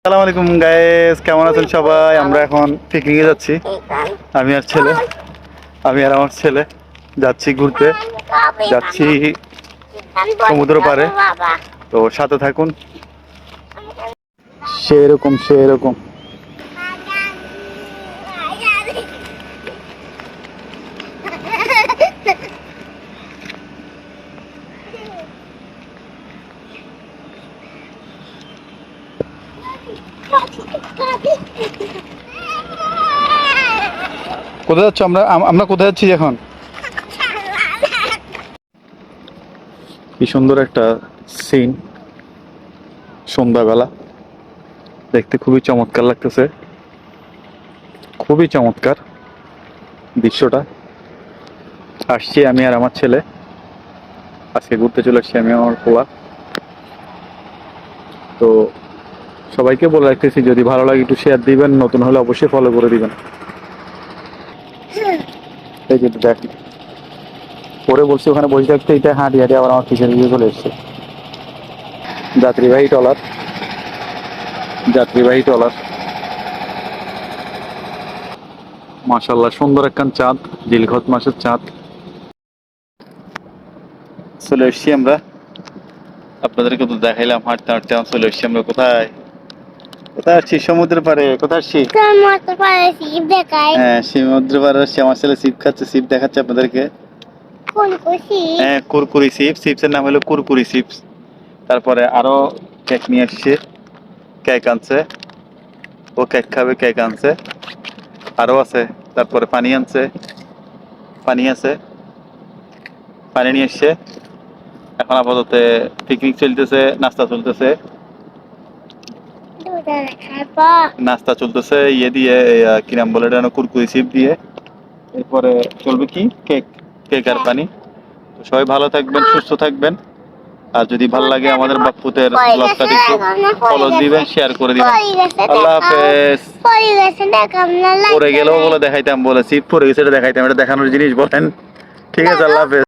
আসসালামু আলাইকুম গাইস, কেমন আছেন সবাই? আমরা এখন পিকনিকে যাচ্ছি। আমি আর আমার ছেলে যাচ্ছি ঘুরতে, যাচ্ছি সমুদ্র পাড়ে। তো সাথে থাকুন। সেরকম সেরকম কোথায় যাচ্ছ? আমরা কোথায় যাচ্ছি এখন? কি সুন্দর একটা সিন, সন্ধ্যাবেলা দেখতে খুবই চমৎকার লাগতেছে, খুবই চমৎকার দৃশ্যটা। আসছি আমি আর আমার ছেলে, আজকে ঘুরতে চলে আসছি আমি আমার পোলা। তো সবাইকে বলে রাখতেছি, যদি ভালো লাগে একটু শেয়ার দিবেন, নতুন হলে অবশ্যই ফলো করে দিবেন। এই যে দেখ, পরে বলছি ওখানে বসে থাকতে, এটা হাঁটি হাঁটি আবার আমার পিছনে দিয়ে চলে এসছে। যাত্রীবাহী ট্রলার, যাত্রীবাহী ট্রলার। মাশাআল্লাহ, সুন্দর একখান চাঁদ, জিলহজ মাসের চাঁদ। চলে এসছি আমরা, আপনাদেরকে তো দেখাইলাম হাঁটতে হাঁটতে। চলে এসছি আমরা কোথায়? কোথায় আসছি? সমুদ্রের পাড়ে। কোথায় আসছি? হ্যাঁ, সমুদ্র পাড়ে আসছি। আমার ছেলে সিপ খাচ্ছে, সিপ দেখাচ্ছে আপনাদেরকে। হ্যাঁ, কুরকুরি চিপস। চিপসের নাম হলো কুরকুরি চিপস। তারপরে আরো কেক নিয়ে আসছে, কেক আনছে, ও কেক খাবে, কেক আনছে, আরো আছে। তারপরে পানি আনছে, পানি আছে, পানি নিয়ে এসছে। এখন আপাতত পিকনিক চলতেছে, নাস্তা চলতেছে, নাস্তা চলতেছে ইয়ে দিয়ে, কি নাম বলে এটা, কুরকুরি চিপ দিয়ে। এরপরে চলবে কি, কেক, কেক আর পানি। তো সবাই ভালো থাকবেন, সুস্থ থাকবেন। আর যদি ভালো লাগে আমাদের বাপ্পুতের ব্লগটা একটু ফলো দিবেন, শেয়ার করে দিবেন। আল্লাহ হাফেজ। পরে গেলেও বলে দেখাইতাম, বলে সিট পরে গেছে, এটা দেখাইতাম, এটা দেখানোর জিনিস বলেন। ঠিক আছে, আল্লাহ হাফেজ।